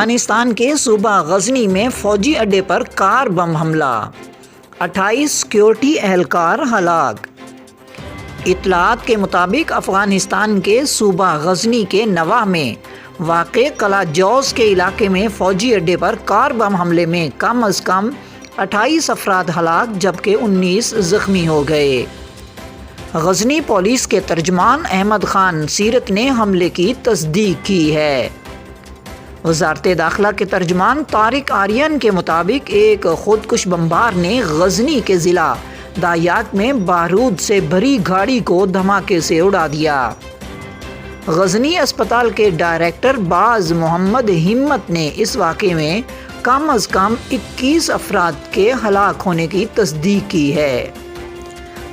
افغانستان کے صوبہ غزنی میں فوجی اڈے پر کار بم حملہ، 28 سیکیورٹی اہلکار ہلاک۔ اطلاعات کے مطابق افغانستان کے صوبہ غزنی کے نواح میں واقع قلعہ جوز کے علاقے میں فوجی اڈے پر کار بم حملے میں کم از کم 28 افراد ہلاک جبکہ 19 زخمی ہو گئے۔ غزنی پولیس کے ترجمان احمد خان سیرت نے حملے کی تصدیق کی ہے۔ وزارت داخلہ کے ترجمان طارق آرین کے مطابق ایک خودکش بمبار نے غزنی کے ضلع دایات میں بارود سے بھری گاڑی کو دھماکے سے اڑا دیا۔ غزنی اسپتال کے ڈائریکٹر باز محمد ہمت نے اس واقعے میں کم از کم 21 افراد کے ہلاک ہونے کی تصدیق کی ہے۔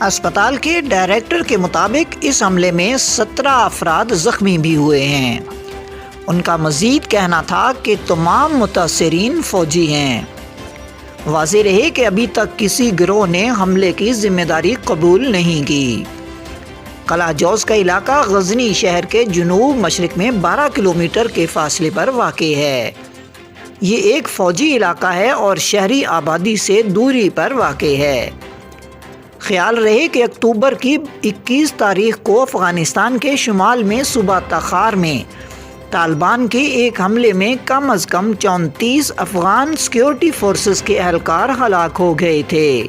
اسپتال کے ڈائریکٹر کے مطابق اس حملے میں 17 افراد زخمی بھی ہوئے ہیں۔ ان کا مزید کہنا تھا کہ تمام متاثرین فوجی ہیں۔ واضح رہے کہ ابھی تک کسی گروہ نے حملے کی ذمہ داری قبول نہیں کی۔ قلعہ جوز کا علاقہ غزنی شہر کے جنوب مشرق میں 12 کلومیٹر کے فاصلے پر واقع ہے۔ یہ ایک فوجی علاقہ ہے اور شہری آبادی سے دوری پر واقع ہے۔ خیال رہے کہ اکتوبر کی 21 تاریخ کو افغانستان کے شمال میں صوبہ تخار میں طالبان کے ایک حملے میں کم از کم 34 افغان سیکیورٹی فورسز کے اہلکار ہلاک ہو گئے تھے۔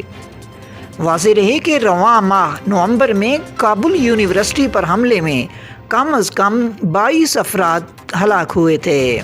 واضح رہے کہ رواں ماہ نومبر میں کابل یونیورسٹی پر حملے میں کم از کم 22 افراد ہلاک ہوئے تھے۔